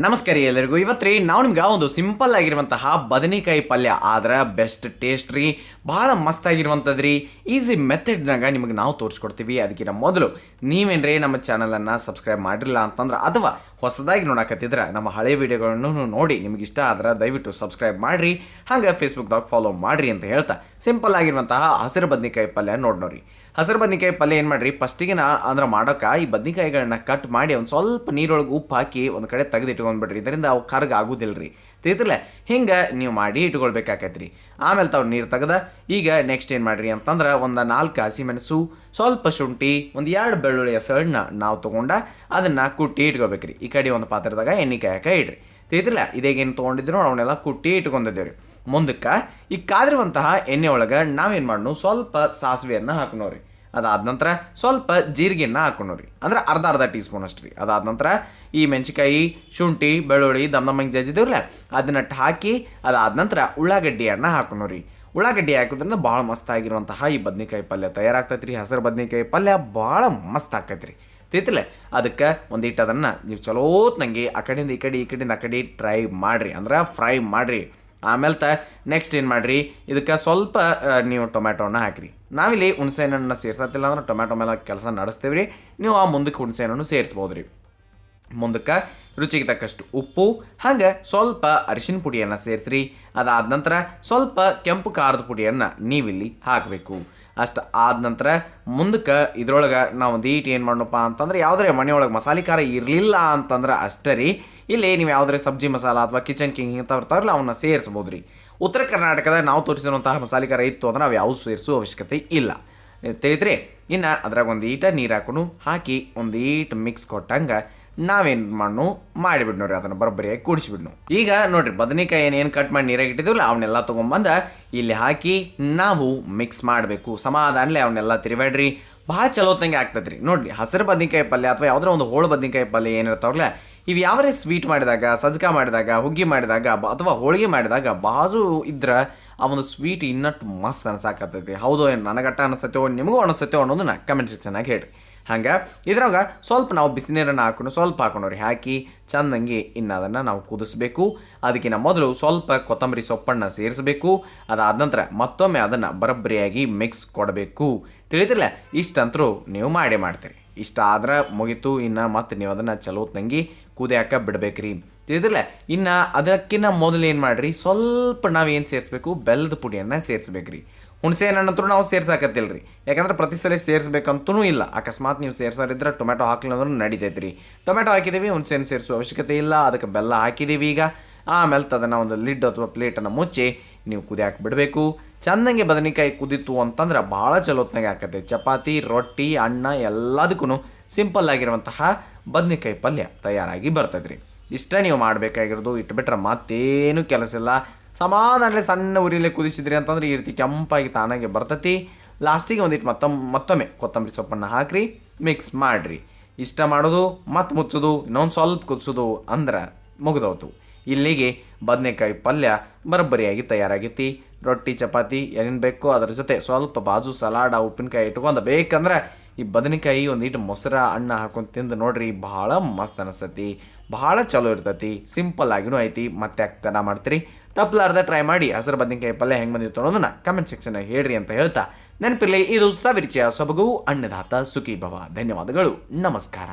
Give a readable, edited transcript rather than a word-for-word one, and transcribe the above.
ನಮಸ್ಕಾರ ಎಲ್ಲರಿಗೂ. ಇವತ್ತು ರೀ ನಾವು ನಿಮ್ಗೆ ಒಂದು ಸಿಂಪಲ್ ಆಗಿರುವಂತಹ ಬದನೆಕಾಯಿ ಪಲ್ಯ ಆದ್ರೆ ಬೆಸ್ಟ್ ಟೇಸ್ಟ್ ರೀ, ಭಾಳ ಮಸ್ತ್ ಆಗಿರುವಂಥದ್ದು ರೀ. ಈಸಿ ಮೆಥಡ್ನಾಗ ನಿಮಗೆ ನಾವು ತೋರಿಸ್ಕೊಡ್ತೀವಿ. ಅದಕ್ಕಿಂತ ಮೊದಲು ನೀವೇನ್ರಿ ನಮ್ಮ ಚಾನಲನ್ನು ಸಬ್ಸ್ಕ್ರೈಬ್ ಮಾಡಿರಲಿಲ್ಲ ಅಂತಂದ್ರೆ ಅಥವಾ ಹೊಸದಾಗಿ ನೋಡಕತ್ತಿದ್ರೆ ನಮ್ಮ ಹಳೆ ವಿಡಿಯೋಗಳನ್ನು ನೋಡಿ ನಿಮ್ಗೆ ಇಷ್ಟ ಆದ್ರೆ ದಯವಿಟ್ಟು ಸಬ್ಸ್ಕ್ರೈಬ್ ಮಾಡಿರಿ, ಹಾಗೆ ಫೇಸ್ಬುಕ್ದಾಗ ಫಾಲೋ ಮಾಡಿರಿ ಅಂತ ಹೇಳ್ತಾ ಸಿಂಪಲ್ ಆಗಿರುವಂತಹ ಹಸಿರು ಬದನೆಕಾಯಿ ಪಲ್ಯ ನೋಡ್ರಿ. ಹಸಿರು ಬದನೆಕಾಯಿ ಪಲ್ಯ ಏನು ಮಾಡಿರಿ, ಫಸ್ಟಿಗೆ ಅಂದ್ರೆ ಮಾಡೋಕೆ ಈ ಬದನೆಕಾಯಿಗಳನ್ನ ಕಟ್ ಮಾಡಿ ಒಂದು ಸ್ವಲ್ಪ ನೀರೊಳಗೆ ಉಪ್ಪು ಹಾಕಿ ಒಂದು ಕಡೆ ತೆಗೆದು ಇಟ್ಕೊಂಡ್ಬಿಡ್ರಿ. ಇದರಿಂದ ಅವು ಕರ್ಗ ಆಗೋದಿಲ್ಲ ರೀ, ತಿಳಿತಿಲ್ಲ. ಹಿಂಗೆ ನೀವು ಮಾಡಿ ಇಟ್ಕೊಳ್ಬೇಕಾಕೈತೆ ರೀ. ಆಮೇಲೆ ತಾವು ನೀರು ತೆಗೆದ ಈಗ ನೆಕ್ಸ್ಟ್ ಏನು ಮಾಡಿರಿ ಅಂತಂದ್ರೆ ಒಂದು 4 ಹಸಿಮೆಣಸು, ಸ್ವಲ್ಪ ಶುಂಠಿ, ಒಂದು 2 ಬೆಳ್ಳುಳ್ಳಿ ಹೆಸರನ್ನ ನಾವು ತೊಗೊಂಡು ಅದನ್ನು ಕುಟ್ಟಿ ಇಟ್ಕೋಬೇಕ್ರಿ. ಈ ಕಡೆ ಒಂದು ಪಾತ್ರದಾಗ ಎಣ್ಣೆ ಕಾಯಕ್ಕೆ ಇಡ್ರಿ, ತಿಳಿತಿಲ್ಲ. ಇದೇಗೇನು ತೊಗೊಂಡಿದ್ರು ಅವನ್ನೆಲ್ಲ ಕುಟ್ಟಿ ಇಟ್ಕೊಂಡಿದ್ದೇವೆ. ಮುಂದಕ್ಕೆ ಈ ಕಾದಿರುವಂತಹ ಎಣ್ಣೆ ಒಳಗೆ ನಾವೇನು ಮಾಡೋಣ, ಸ್ವಲ್ಪ ಸಾಸಿವೆಯನ್ನು ಹಾಕೋಣ್ರಿ. ಅದಾದ ನಂತರ ಸ್ವಲ್ಪ ಜೀರಿಗೆಯನ್ನು ಹಾಕೋಣ್ರಿ, ಅಂದ್ರೆ ಅರ್ಧ ಟೀ ಸ್ಪೂನ್ ಅಷ್ಟು ರೀ. ಅದಾದ ನಂತರ ಈ ಮೆಣಸಿಕಾಯಿ, ಶುಂಠಿ, ಬೆಳ್ಳುಳ್ಳಿ ದಮ್ಮಂಗೆ ಜಜ್ಜಿದೇವ್ರಲ್ಲ ಅದನ್ನ ಹಾಕಿ ಅದಾದ ನಂತರ ಉಳ್ಳಾಗಡ್ಡಿಯನ್ನು ಹಾಕೋಣ್ರಿ. ಉಳ್ಳಾಗಡ್ಡಿ ಹಾಕೋದ್ರಿಂದ ಭಾಳ ಮಸ್ತ್ ಆಗಿರುವಂತಹ ಈ ಬದನೆಕಾಯಿ ಪಲ್ಯ ತಯಾರಾಗ್ತೈತೆ ರೀ. ಹಸಿರು ಬದನೆಕಾಯಿ ಪಲ್ಯ ಭಾಳ ಮಸ್ತ್ ಆಕೈತೆ ರೀ, ತಿಳಿತಿಲ್ಲ. ಅದಕ್ಕೆ ಒಂದಿಟ್ಟು ಅದನ್ನು ನೀವು ಚಲೋತ್ನಂಗೆ ಆ ಕಡೆಯಿಂದ ಈ ಕಡೆಯಿಂದ ಆ ಕಡೆ ಟ್ರೈ ಮಾಡಿರಿ, ಅಂದ್ರೆ ಫ್ರೈ ಮಾಡಿರಿ. ಆಮೇಲೆ ನೆಕ್ಸ್ಟ್ ಏನು ಮಾಡಿರಿ, ಇದಕ್ಕೆ ಸ್ವಲ್ಪ ನೀವು ಟೊಮ್ಯಾಟೋನ ಹಾಕಿರಿ. ನಾವಿಲ್ಲಿ ಹುಣಸೆಹಣ್ಣನ್ನು ಸೇರ್ಸತ್ತಿಲ್ಲ ಅಂದ್ರೆ ಟೊಮ್ಯಾಟೊ ಮೇಲೆ ಕೆಲಸ ನಡೆಸ್ತೀವಿ ರೀ. ನೀವು ಆ ಮುಂದಕ್ಕೆ ಹುಣಸೆಹಣ್ಣನ್ನು ಸೇರಿಸ್ಬೋದು ರೀ. ಮುಂದಕ್ಕೆ ರುಚಿಗೆ ತಕ್ಕಷ್ಟು ಉಪ್ಪು, ಹಾಗೆ ಸ್ವಲ್ಪ ಅರಿಶಿನ ಪುಡಿಯನ್ನು ಸೇರಿಸ್ರಿ. ಅದಾದ ನಂತರ ಸ್ವಲ್ಪ ಕೆಂಪು ಖಾರದ ಪುಡಿಯನ್ನು ನೀವಿಲ್ಲಿ ಹಾಕಬೇಕು. ಅಷ್ಟು ಆದ ನಂತರ ಮುಂದಕ್ಕೆ ಇದ್ರೊಳಗೆ ನಾವು ಒಂದು ಏನು ಮಾಡೋಣಪ್ಪ ಅಂತಂದ್ರೆ ಯಾವುದೇ ಮನೆಯೊಳಗೆ ಮಸಾಲೆ ಖಾರ ಇರಲಿಲ್ಲ ಅಂತಂದ್ರೆ ಅಷ್ಟೇ ರೀ. ಇಲ್ಲಿ ನೀವು ಯಾವುದೇ ಸಬ್ಜಿ ಮಸಾಲ ಅಥವಾ ಕಿಚನ್ ಕಿಂಗ್ ಅಂತ ಬರ್ತಾರಲ್ಲ ಅವನ್ನ ಸೇರಿಸ್ಬೋದು ರೀ. ಉತ್ತರ ಕರ್ನಾಟಕದ ನಾವು ತೋರಿಸಿರುವಂತಹ ಮಸಾಲೆ ಖಾರ ಇತ್ತು ಅಂದ್ರೆ ನಾವು ಯಾವ ಸೇರಿಸೋ ಅವಶ್ಯಕತೆ ಇಲ್ಲ, ತಿಳಿದ್ರಿ. ಇನ್ನು ಅದ್ರಾಗ ಒಂದು ನೀರು ಹಾಕಿ ಒಂದು ಮಿಕ್ಸ್ ಕೊಟ್ಟಂಗೆ ನಾವೇನು ಮಾಡಿಬಿಡ್ನೋರಿ, ಅದನ್ನು ಬರೋಬ್ಬರಿಯಾಗಿ ಕೂಡಿಸಿಬಿಡ್ನು. ಈಗ ನೋಡಿರಿ ಬದನೆಕಾಯಿ ಏನು ಕಟ್ ಮಾಡಿ ನೀರಾಗಿ ಇಟ್ಟಿದ್ದೀವಲ್ಲ ಅವನ್ನೆಲ್ಲ ತೊಗೊಂಬಂದು ಇಲ್ಲಿ ಹಾಕಿ ನಾವು ಮಿಕ್ಸ್ ಮಾಡಬೇಕು. ಸಮಾಧಾನಲೆ ಅವನ್ನೆಲ್ಲ ತಿರುವಾಡ್ರಿ, ಭಾಳ ಚಲೋತ್ತಂಗೆ ಆಗ್ತದೆ ರೀ. ನೋಡಿರಿ ಹಸಿರು ಬದನೆಕಾಯಿ ಪಲ್ಯ ಅಥವಾ ಯಾವುದೋ ಒಂದು ಹೋಳು ಬದನೆಕಾಯಿ ಪಲ್ಯ ಏನಿರ್ತಾವಲ್ಲ, ಇವು ಯಾವರೇ ಸ್ವೀಟ್ ಮಾಡಿದಾಗ, ಸಜ್ಜಕ ಮಾಡಿದಾಗ, ಹುಗ್ಗಿ ಮಾಡಿದಾಗ ಅಥವಾ ಹೋಳಿಗೆ ಮಾಡಿದಾಗ ಬಾಜು ಇದ್ರೆ ಆ ಒಂದು ಸ್ವೀಟ್ ಇನ್ನಟ್ಟು ಮಸ್ತ್ ಅನ್ಸಾಕತ್ತೈತಿ. ಹೌದು, ಏನು ನನಗಟ್ಟ ಅನಿಸ್ತೈತೋ ನಿಮಗೂ ಅನಿಸ್ತೈತೋ ಅನ್ನೋದನ್ನ ಕಮೆಂಟ್ ಸೆಕ್ಷನ್ನಾಗಿ ಹೇಳ್ರಿ. ಹಂಗೆ ಇದ್ರಾಗ ಸ್ವಲ್ಪ ನಾವು ಬಿಸಿನೀರನ್ನು ಸ್ವಲ್ಪ ಹಾಕೊಂಡ್ರಿ. ಹಾಕಿ ಚೆಂದಂಗೆ ಇನ್ನು ಅದನ್ನು ನಾವು ಕುದಿಸ್ಬೇಕು. ಅದಕ್ಕಿಂತ ಮೊದಲು ಸ್ವಲ್ಪ ಕೊತ್ತಂಬರಿ ಸೊಪ್ಪನ್ನು ಸೇರಿಸಬೇಕು. ಅದಾದ ನಂತರ ಮತ್ತೊಮ್ಮೆ ಅದನ್ನು ಬರೋಬ್ಬರಿಯಾಗಿ ಮಿಕ್ಸ್ ಕೊಡಬೇಕು, ತಿಳಿತಿಲ್ಲ. ಇಷ್ಟಂತರೂ ನೀವು ಮಾಡ್ತೀರಿ. ಇಷ್ಟ ಆದ್ರೆ ಮುಗಿತು. ಇನ್ನು ಮತ್ತೆ ನೀವು ಅದನ್ನು ಚಲೋತ್ನಂಗೆ ಕುದಿಯಾಕ ಬಿಡ್ಬೇಕ್ರಿ, ತಿಳಿದಿಲ್ಲ. ಇನ್ನು ಅದಕ್ಕಿಂತ ಮೊದಲು ಏನು ಮಾಡಿರಿ, ಸ್ವಲ್ಪ ನಾವೇನು ಸೇರಿಸ್ಬೇಕು, ಬೆಲ್ಲದ ಪುಡಿಯನ್ನು ಸೇರಿಸ್ಬೇಕ್ರಿ. ಹುಣಸೆ ಹಣ್ಣಂತರೂ ನಾವು ಸೇರ್ಸಾಕತ್ತಿಲ್ಲ ರೀ, ಯಾಕಂದ್ರೆ ಪ್ರತಿ ಸಲ ಸೇರಿಸ್ಬೇಕಂತೂ ಇಲ್ಲ. ಅಕಸ್ಮಾತ್ ನೀವು ಸೇರ್ಸೋರಿದ್ರೆ ಟೊಮೆಟೊ ಹಾಕ್ಲಿಲ್ಲ ಅಂದ್ರೂ ನಡೀತೈತೆ ರೀ. ಟೊಮೆಟೊ ಹಾಕಿದ್ದೀವಿ, ಹುಣಸೆ ಹಣ್ಣು ಸೇರಿಸೋ ಅವಶ್ಯಕತೆ ಇಲ್ಲ. ಅದಕ್ಕೆ ಬೆಲ್ಲ ಹಾಕಿದ್ದೀವಿ. ಈಗ ಆಮೇಲೆ ಅದನ್ನು ಒಂದು ಲಿಡ್ ಅಥವಾ ಪ್ಲೇಟನ್ನು ಮುಚ್ಚಿ ನೀವು ಕುದಿಯಾಕೆ ಬಿಡಬೇಕು. ಚೆಂದಂಗೆ ಬದನೆಕಾಯಿ ಕುದಿತು ಅಂತಂದ್ರೆ ಭಾಳ ಚಲೋತ್ನಾಗೆ ಆಕತ್ತೆ. ಚಪಾತಿ, ರೊಟ್ಟಿ, ಅನ್ನ ಎಲ್ಲದಕ್ಕೂ ಸಿಂಪಲ್ ಆಗಿರುವಂತಹ ಬದನೆಕಾಯಿ ಪಲ್ಯ ತಯಾರಾಗಿ ಬರ್ತೈತೆ ರೀ. ಇಷ್ಟ ನೀವು ಮಾಡಬೇಕಾಗಿರೋದು, ಇಟ್ಬಿಟ್ರೆ ಮತ್ತೇನು ಕೆಲಸ ಇಲ್ಲ. ಸಮಾಧಾನಲೆ ಸಣ್ಣ ಉರಿಲೇ ಕುದಿಸಿದ್ರಿ ಅಂತಂದ್ರೆ ಈ ರೀತಿ ಕೆಂಪಾಗಿ ತಾನಾಗೆ ಬರ್ತೈತಿ. ಲಾಸ್ಟಿಗೆ ಒಂದಿಟ್ಟು ಮತ್ತೊಮ್ಮೆ ಕೊತ್ತಂಬರಿ ಸೊಪ್ಪನ್ನು ಹಾಕ್ರಿ, ಮಿಕ್ಸ್ ಮಾಡಿರಿ. ಇಷ್ಟ ಮಾಡೋದು ಮತ್ತು ಮುಚ್ಚೋದು, ಇನ್ನೊಂದು ಸ್ವಲ್ಪ ಕುದಿಸೋದು ಅಂದ್ರೆ ಮುಗಿದೋತು. ಇಲ್ಲಿಗೆ ಬದನೆಕಾಯಿ ಪಲ್ಯ ಬರೋಬ್ಬರಿಯಾಗಿ ತಯಾರಾಗೈತಿ. ರೊಟ್ಟಿ, ಚಪಾತಿ ಏನೇನು ಬೇಕೋ ಅದ್ರ ಜೊತೆ ಸ್ವಲ್ಪ ಬಾಜು ಸಲಾಡ, ಉಪ್ಪಿನಕಾಯಿ ಇಟ್ಕೊಂಡು ಬೇಕಂದ್ರೆ ಈ ಬದನೆಕಾಯಿ ಒಂದಿಟ್ಟು ಮೊಸರ ಅನ್ನ ಹಾಕೊಂಡು ತಿಂದು ನೋಡ್ರಿ, ಭಾಳ ಮಸ್ತ್ ಅನಿಸ್ತೈತಿ, ಭಾಳ ಚಲೋ ಇರ್ತೈತಿ. ಸಿಂಪಲ್ ಆಗಿನೂ ಐತಿ. ಮತ್ತೆ ತಡ ಮಾಡ್ತೀರಿ, ತಪ್ಪಲಾರ್ದ ಟ್ರೈ ಮಾಡಿ. ಹಸಿರು ಬದನೆಕಾಯಿ ಪಲ್ಯ ಹೆಂಗೆ ಬಂದಿತ್ತು ಅನ್ನೋದನ್ನ ಕಮೆಂಟ್ ಸೆಕ್ಷನ್ನಾಗ ಹೇಳ್ರಿ ಅಂತ ಹೇಳ್ತಾ ನೆನಪಿರಲಿ, ಇದು ಸವಿರುಚಿಯ ಸೊಬಗು ಅನ್ನದಾತ ಸುಖಿ ಭವ. ಧನ್ಯವಾದಗಳು, ನಮಸ್ಕಾರ.